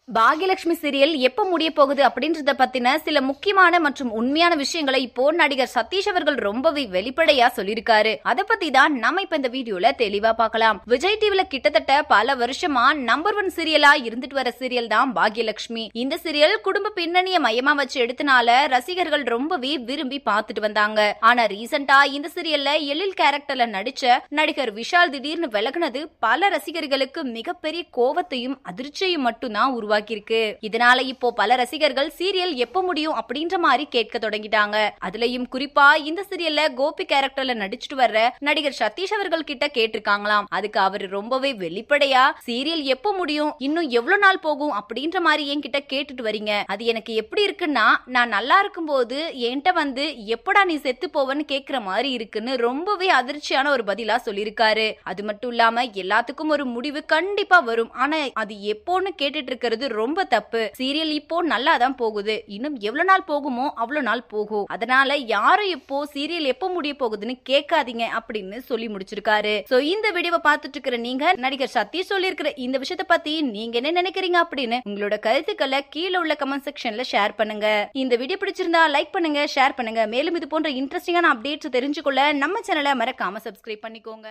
Bhagyalakshmi serial எப்ப முடிய போகுது அப்படின்றத பத்தின சில முக்கியமான மற்றும் உண்மையான விஷயங்களை இப்போ நடிகர் சதீஷ் அவர்கள் ரொம்பவே வெளிப்படையா சொல்லியிருக்காரு. அத பத்தி தான் நம்ம இப்ப இந்த வீடியோல தெளிவா பார்க்கலாம். விஜய் டிவில கிட்டத்தட்ட பல வருஷமா நம்பர் 1 சீரியலா இருந்துட்டு வர சீரியல் தான் பாகியலட்சுமி. இந்த சீரியல் குடும்ப பின்னணியை மையமா வச்சு எடுத்தனால ரசிகர்கள் ரொம்பவே விரும்பி பார்த்துட்டு வந்தாங்க. ஆனா ரீசெண்டா இந்த சீரியல்ல எழில் கேரக்டர்ல நடிச்ச நடிகர் விஷால் திடீர்னு விலகுனது பல ரசிகர்களுக்கு மிகப்பெரிய கோவத்தையும் அதிர்ச்சியையும் மட்டும்தான் உருவாக்கி இருக்கு. இதனால இப்போ பல ரசிகர்கள் சீரியல் எப்ப முடியும் அப்படின்ற மாதிரி கேட்க தொடங்கிட்டாங்க. அதுலயும் குறிப்பா இந்த சீரியல்ல கோபி கேரக்டர்ல நடிச்சிட்டு வர்ற நடிகர் சதீஷ் அவர்கள் கிட்ட கேட்டிருக்காங்களாம். அதுக்கு அவரு ரொம்பவே வெளிப்படையா சீரியல் எப்ப முடியும், இன்னும் எவ்வளவு நாள் போகும் அப்படின்ற மாதிரி என்கிட்ட கேட்டுட்டு வரீங்க. அது எனக்கு எப்படி இருக்குன்னா, நான் நல்லா இருக்கும் போது என்கிட்ட வந்து எப்படா நீ செத்து போவன்னு கேக்குற மாதிரி இருக்குன்னு ரொம்பவே அதிர்ச்சியான ஒரு பதிலா சொல்லியிருக்காரு. அது மட்டும் இல்லாம எல்லாத்துக்கும் ஒரு முடிவு கண்டிப்பா வரும், ஆனா அது எப்போன்னு கேட்டுட்டு இருக்கிறது ரொம்ப தப்பு. சீரியல் இப்போ நல்லா தான் போகுது, இன்னும் எவ்வளவு நாள் போகுமோ அவ்வளவு நாள் போகும். அதனால யாரும் இப்போ சீரியல் எப்போ முடிய போகுதுன்னு கேட்காதீங்க அப்படின்னு சொல்லி முடிச்சிருக்காரு. சோ இந்த வீடியோவை பார்த்துட்டு இருக்கிற நீங்க நடிகர் சதீஷ் சொல்லி இருக்கிற இந்த விஷயத்தை பத்தி நீங்க என்ன நினைக்கிறீங்க அப்படின்னு உங்களோட கருத்துக்களை கீழே உள்ள கமெண்ட் செக்ஷன்ல ஷேர் பண்ணுங்க. இந்த வீடியோ பிடிச்சிருந்தா லைக் பண்ணுங்க, ஷேர் பண்ணுங்க. மேலும் இது போன்ற இன்ட்ரெஸ்டிங்கான அப்டேட்ஸ் தெரிஞ்சுக்கொள்ள நம்ம சேனலை மறக்காம சப்ஸ்கிரைப் பண்ணிக்கோங்க.